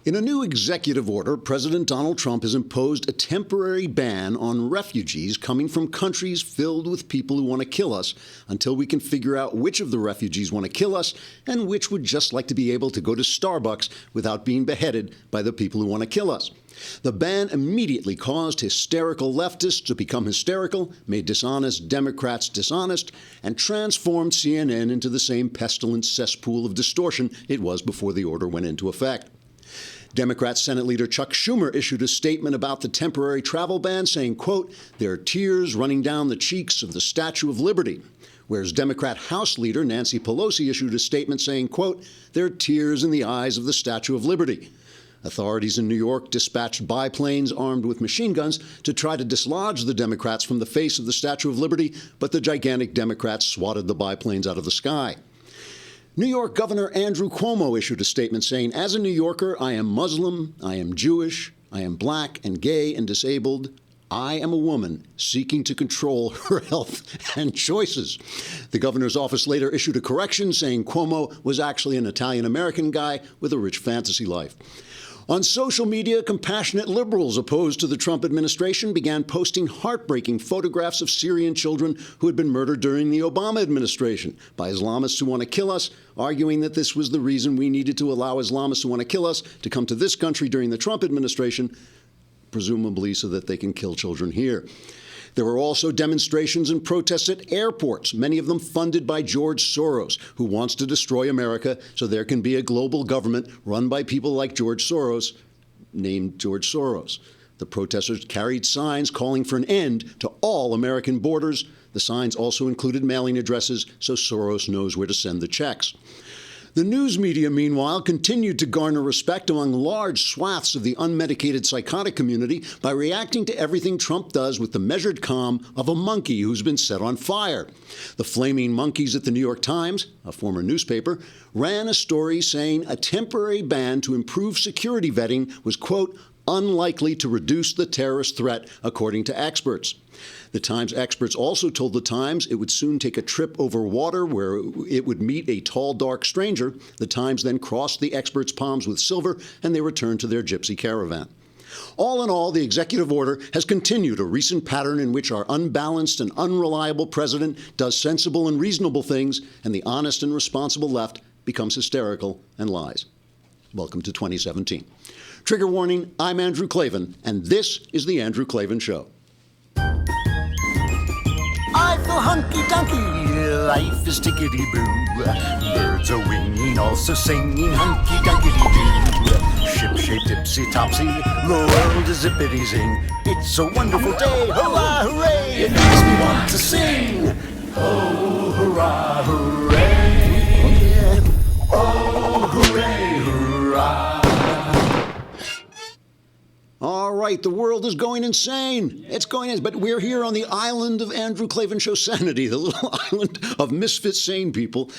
In a new executive order, President Donald Trump has imposed a temporary ban on refugees coming from countries filled with people who want to kill us until we can figure out which of the refugees want to kill us and which would just like to be able to go to Starbucks without being beheaded by the people who want to kill us. The ban immediately caused hysterical leftists to become hysterical, made dishonest Democrats dishonest, and transformed CNN into the same pestilent cesspool of distortion it was before the order went into effect. Democrat Senate Leader Chuck Schumer issued a statement about the temporary travel ban saying, quote, "There are tears running down the cheeks of the Statue of Liberty." Whereas Democrat House Leader Nancy Pelosi issued a statement saying, quote, "There are tears in the eyes of the Statue of Liberty." Authorities in New York dispatched biplanes armed with machine guns to try to dislodge the Democrats from the face of the Statue of Liberty, but the gigantic Democrats swatted the biplanes out of the sky. New York Governor Andrew Cuomo issued a statement saying, "As a New Yorker, I am Muslim, I am Jewish, I am black and gay and disabled. I am a woman seeking to control her health and choices." The governor's office later issued a correction saying Cuomo was actually an Italian-American guy with a rich fantasy life. On social media, compassionate liberals opposed to the Trump administration began posting heartbreaking photographs of Syrian children who had been murdered during the Obama administration by Islamists who want to kill us, arguing that this was the reason we needed to allow Islamists who want to kill us to come to this country during the Trump administration, presumably so that they can kill children here. There were also demonstrations and protests at airports, many of them funded by George Soros, who wants to destroy America so there can be a global government run by people like George Soros, named George Soros. The protesters carried signs calling for an end to all American borders. The signs also included mailing addresses so Soros knows where to send the checks. The news media, meanwhile, continued to garner respect among large swaths of the unmedicated psychotic community by reacting to everything Trump does with the measured calm of a monkey who's been set on fire. The flaming monkeys at the New York Times, a former newspaper, ran a story saying a temporary ban to improve security vetting was, quote, "unlikely to reduce the terrorist threat, according to experts." The Times experts also told the Times it would soon take a trip over water where it would meet a tall, dark stranger. The Times then crossed the experts' palms with silver, and they returned to their gypsy caravan. All in all, the executive order has continued a recent pattern in which our unbalanced and unreliable president does sensible and reasonable things, and the honest and responsible left becomes hysterical and lies. Welcome to 2017. Trigger warning, I'm Andrew Klavan, and this is The Andrew Klavan Show. I feel hunky-dunky, life is tickety-boo. Birds are winging, also singing hunky-dunky-doo. Ship-shape, tipsy-topsy, the world is zippity-zing. It's a wonderful day, hurrah, hooray! It makes me want to sing. Oh, hurrah, hooray! Oh, hooray, hurrah! All right, the world is going insane. It's going insane. But we're here on the island of Andrew Klavan Show sanity, the little island of misfit sane people.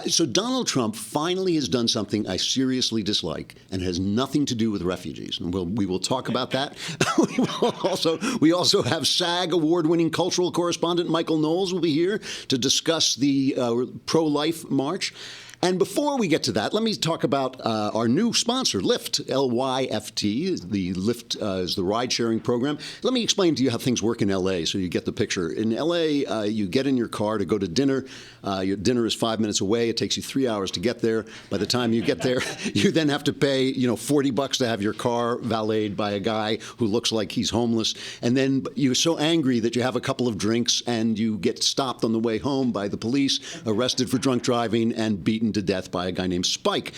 So Donald Trump finally has done something I seriously dislike and has nothing to do with refugees. And we will talk about that. we also have SAG award-winning cultural correspondent Michael Knowles will be here to discuss the pro-life march. And before we get to that, let me talk about our new sponsor, Lyft, L-Y-F-T. The Lyft is the ride-sharing program. Let me explain to you how things work in L.A. so you get the picture. In L.A., you get in your car to go to dinner. Your dinner is 5 minutes away. It takes you 3 hours to get there. By the time you get there, you then have to pay, $40 to have your car valeted by a guy who looks like he's homeless. And then you're so angry that you have a couple of drinks and you get stopped on the way home by the police, arrested for drunk driving, and beaten to death by a guy named Spike.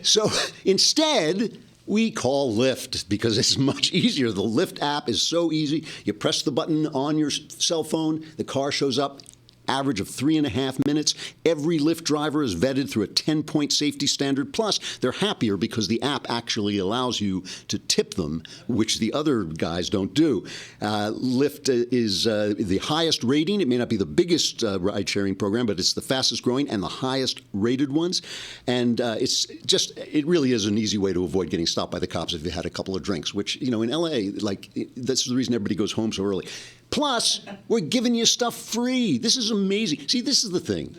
So instead, we call Lyft because it's much easier. The Lyft app is so easy. You press the button on your cell phone, the car shows up. Average of 3.5 minutes. Every Lyft driver is vetted through a 10-point safety standard. Plus, they're happier because the app actually allows you to tip them, which the other guys don't do. Lyft is the highest rating. It may not be the biggest ride-sharing program, but it's the fastest growing and the highest rated ones. And it really is an easy way to avoid getting stopped by the cops if you had a couple of drinks, which, in L.A., that's the reason everybody goes home so early. Plus, we're giving you stuff free. This is amazing. See, this is the thing.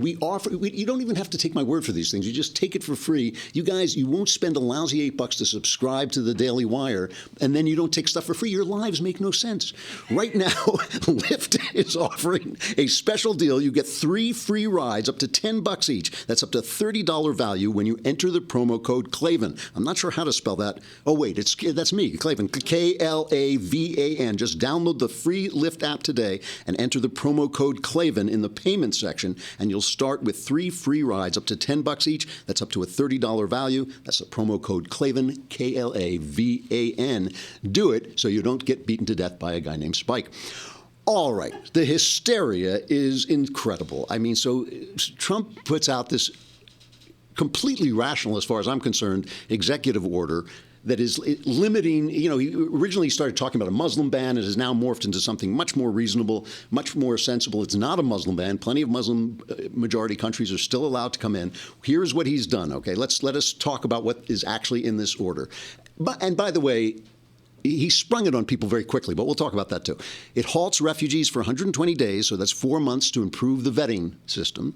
We offer. You don't even have to take my word for these things. You just take it for free. You guys, you won't spend a lousy $8 to subscribe to the Daily Wire, and then you don't take stuff for free. Your lives make no sense. Right now, Lyft is offering a special deal. You get 3 free rides up to $10 each. That's up to $30 value when you enter the promo code Klavan. I'm not sure how to spell that. Oh wait, that's me, Klavan. Klavan. Just download the free Lyft app today and enter the promo code Klavan in the payment section, and you'll start with 3 free rides up to $10 each. That's up to a $30 value. That's the promo code Klavan, Klavan. Do it so you don't get beaten to death by a guy named Spike. All right, the hysteria is incredible. I mean, so Trump puts out this completely rational, as far as I'm concerned, executive order that is limiting, he originally started talking about a Muslim ban. It has now morphed into something much more reasonable, much more sensible. It's not a Muslim ban. Plenty of Muslim majority countries are still allowed to come in. Here's what he's done, okay? Let us talk about what is actually in this order. And by the way, he sprung it on people very quickly, but we'll talk about that too. It halts refugees for 120 days, so that's 4 months to improve the vetting system.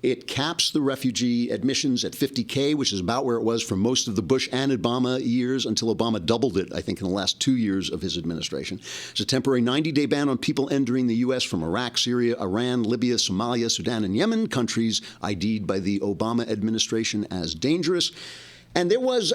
It caps the refugee admissions at 50K, which is about where it was for most of the Bush and Obama years until Obama doubled it, I think, in the last 2 years of his administration. It's a temporary 90-day ban on people entering the U.S. from Iraq, Syria, Iran, Libya, Somalia, Sudan, and Yemen, countries ID'd by the Obama administration as dangerous. And there was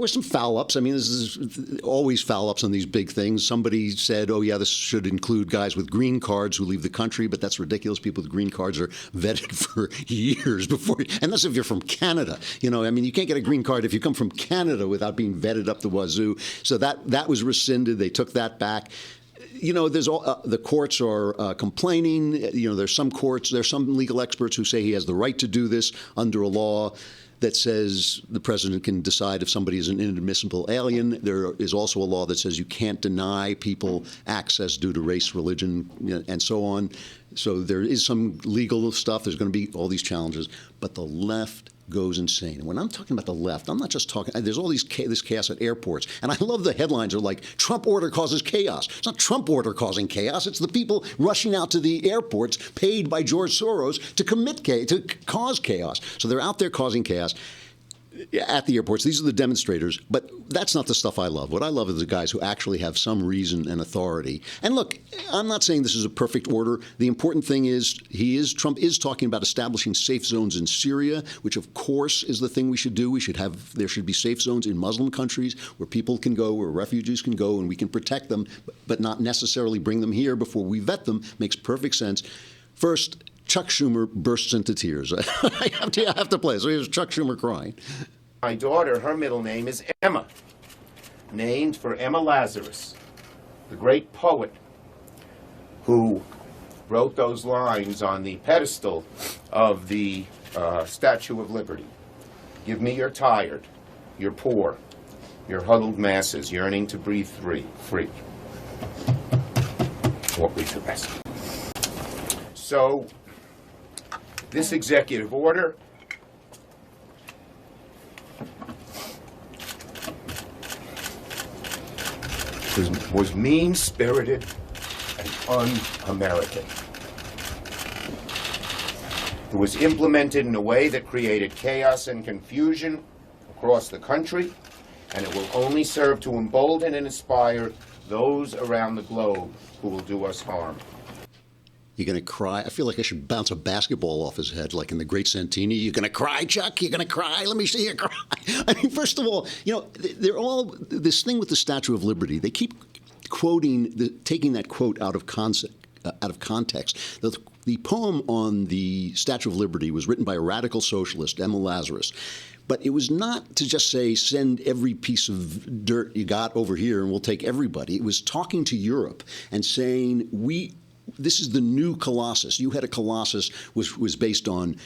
some foul-ups. I mean, this is always foul-ups on these big things. Somebody said, oh, yeah, this should include guys with green cards who leave the country, but that's ridiculous. People with green cards are vetted for years before, unless if you're from Canada. You can't get a green card if you come from Canada without being vetted up the wazoo. So that was rescinded. They took that back. The courts are complaining. There's some legal experts who say he has the right to do this under a law that says the president can decide if somebody is an inadmissible alien. There is also a law that says you can't deny people access due to race, religion, and so on. So there is some legal stuff. There's going to be all these challenges. But the left goes insane. And when I'm talking about the left, I'm not just talking, there's all this chaos at airports. And I love the headlines are like, Trump order causes chaos. It's not Trump order causing chaos. It's the people rushing out to the airports paid by George Soros to cause chaos. So they're out there causing chaos at the airports. These are the demonstrators, but that's not the stuff I love. What I love is the guys who actually have some reason and authority. And look, I'm not saying this is a perfect order. The important thing is Trump is talking about establishing safe zones in Syria, which of course is the thing we should do. There should be safe zones in Muslim countries where people can go, where refugees can go, and we can protect them, but not necessarily bring them here before we vet them. Makes perfect sense. First, Chuck Schumer bursts into tears. I have to play. So here's Chuck Schumer crying. My daughter, her middle name is Emma, named for Emma Lazarus, the great poet who wrote those lines on the pedestal of the Statue of Liberty. Give me your tired, your poor, your huddled masses yearning to breathe free. Walk me to rest. So, this executive order was mean-spirited and un-American. It was implemented in a way that created chaos and confusion across the country, and it will only serve to embolden and inspire those around the globe who will do us harm. You're going to cry? I feel like I should bounce a basketball off his head, like in The Great Santini. You're going to cry, Chuck? You're going to cry? Let me see you cry. I mean, first of all, they're all this thing with the Statue of Liberty. They keep taking that quote out of context. The poem on the Statue of Liberty was written by a radical socialist, Emma Lazarus. But it was not to just say, send every piece of dirt you got over here and we'll take everybody. It was talking to Europe and saying, this is the new Colossus. You had a Colossus which was based on,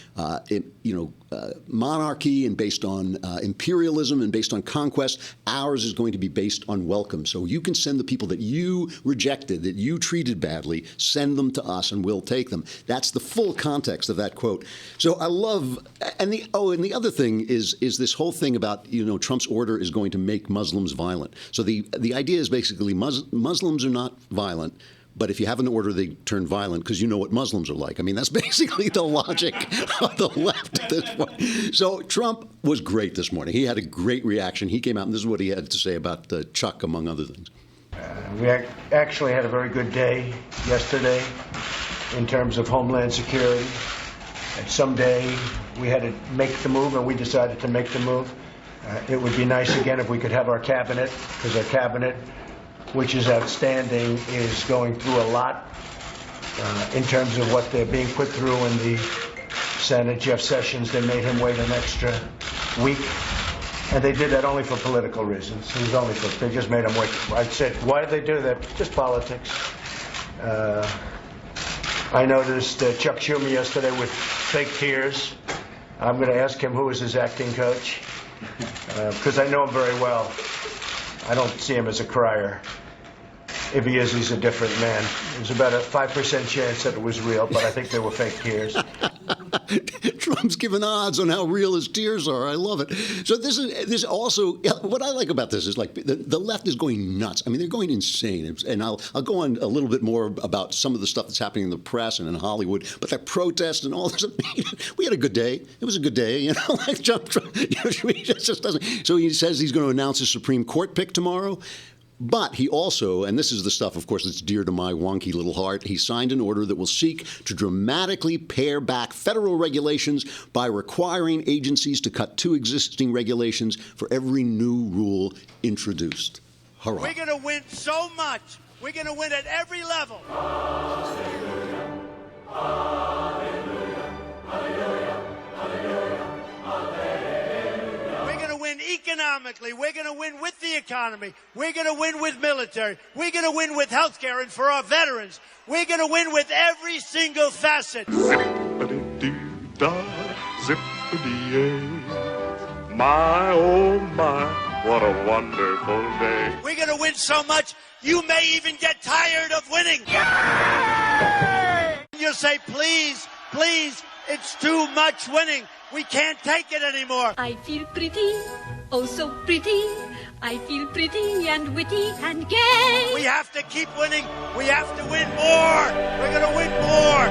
monarchy and based on imperialism and based on conquest. Ours is going to be based on welcome. So you can send the people that you rejected, that you treated badly, send them to us and we'll take them. That's the full context of that quote. So I love, and the other thing is this whole thing about, Trump's order is going to make Muslims violent. So the idea is basically Muslims are not violent, But if you have an order, they turn violent because you know what Muslims are like. I mean, that's basically the logic of the left at this point. So Trump was great this morning. He had a great reaction. He came out, and this is what he had to say about Chuck, among other things. We actually had a very good day yesterday in terms of Homeland Security. And someday we had to make the move, and we decided to make the move. It would be nice again if we could have our cabinet, because our cabinet, which is outstanding, is going through a lot in terms of what they're being put through in the Senate. Jeff Sessions, they made him wait an extra week. And they did that only for political reasons. It was only for, they just made him wait. I said, why did they do that? Just politics. I noticed Chuck Schumer yesterday with fake tears. I'm going to ask him who is his acting coach, because I know him very well. I don't see him as a crier. If he is, he's a different man. There's about a 5% chance that it was real, but I think they were fake tears. Trump's giving odds on how real his tears are. I love it. So this also, what I like about this is like the left is going nuts. I mean, they're going insane. And I'll go on a little bit more about some of the stuff that's happening in the press and in Hollywood. But that protest and all this, we had a good day. It was a good day, you know. Like Trump he just doesn't. So he says he's going to announce his Supreme Court pick tomorrow. But he also, and this is the stuff, of course, that's dear to my wonky little heart, he signed an order that will seek to dramatically pare back federal regulations by requiring agencies to cut 2 existing regulations for every new rule introduced. Hurrah. We're going to win so much. We're going to win at every level. Hallelujah, hallelujah, hallelujah, hallelujah, hallelujah. We're going to win economically. We're going to win with the economy. We're going to win with military. We're going to win with health care and for our veterans. We're going to win with every single facet. Zippity-doo-dah, zippity-yay. My, oh my, what a wonderful day. We're going to win so much, you may even get tired of winning. You'll say, please, please, it's too much winning. We can't take it anymore. I feel pretty, oh so pretty. I feel pretty and witty and gay. We have to keep winning. We have to win more. We're going to win more.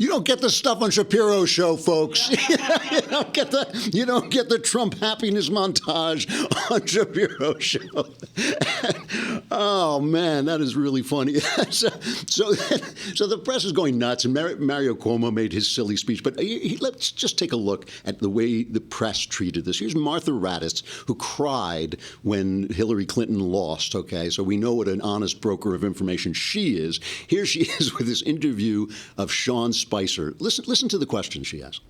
You don't get the stuff on Shapiro's show, folks. You don't get the Trump happiness montage on Shapiro's show. Oh man, that is really funny. So the press is going nuts, and Mario Cuomo made his silly speech. But let's just take a look at the way the press treated this. Here's Martha Raddatz, who cried when Hillary Clinton lost. Okay, so we know what an honest broker of information she is. Here she is with this interview of Sean Spicer. Listen to the question she asked.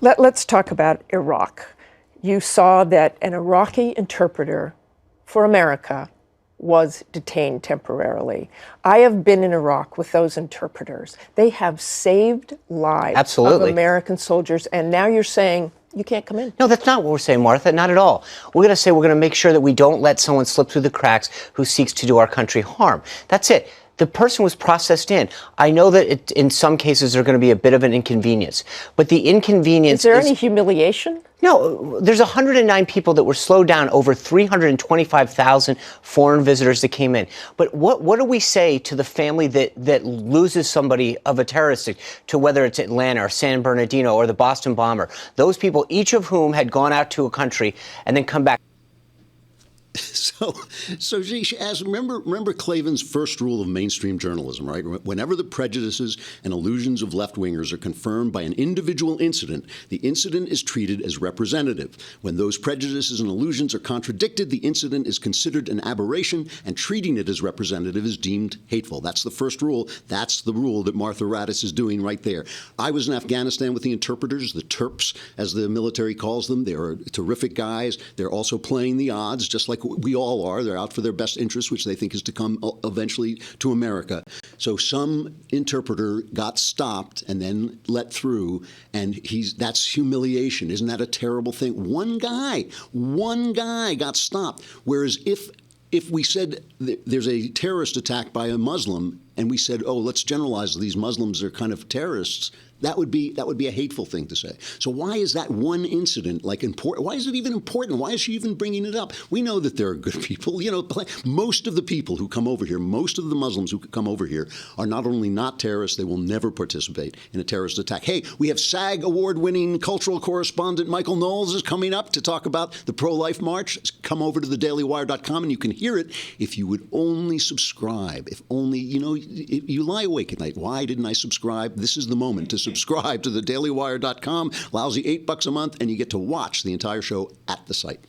Let's talk about Iraq. You saw that an Iraqi interpreter for America was detained temporarily. I have been in Iraq with those interpreters. They have saved lives of American soldiers, and now you're saying you can't come in. No, that's not what we're saying, Martha. Not at all. We're going to say we're going to make sure that we don't let someone slip through the cracks who seeks to do our country harm. That's it. The person was processed in. I know that in some cases there's going to be a bit of an inconvenience, but the inconvenience is there any humiliation? No, there's 109 people that were slowed down, over 325,000 foreign visitors that came in. But what do we say to the family that loses somebody of a terrorist, to whether it's Atlanta or San Bernardino or the Boston bomber? Those people, each of whom had gone out to a country and then come back. So she asked, remember Klavan's first rule of mainstream journalism, right? Whenever the prejudices and illusions of left-wingers are confirmed by an individual incident, the incident is treated as representative. When those prejudices and illusions are contradicted, the incident is considered an aberration, and treating it as representative is deemed hateful. That's the first rule. That's the rule that Martha Raddatz is doing right there. I was in Afghanistan with the interpreters, the Terps, as the military calls them. They're terrific guys. They're also playing the odds, just like we all are. They're out for their best interest, which they think is to come eventually to America. So some interpreter got stopped and then let through, and that's humiliation. Isn't that a terrible thing? One guy got stopped. Whereas if if we said there's a terrorist attack by a Muslim, and we said, oh, let's generalize these Muslims are kind of terrorists, that would be a hateful thing to say. So why is that one incident like important? Why is it even important? Why is she even bringing it up? We know that there are good people. You know, most of the people who come over here, most of the Muslims who come over here are not only not terrorists, they will never participate in a terrorist attack. Hey, we have SAG award-winning cultural correspondent Michael Knowles is coming up to talk about the pro-life march. Come over to thedailywire.com and you can hear it if you would only subscribe. If only, you know, you lie awake at night. Why didn't I subscribe? This is the moment to subscribe to thedailywire.com. Lousy $8 a month, and you get to watch the entire show at the site.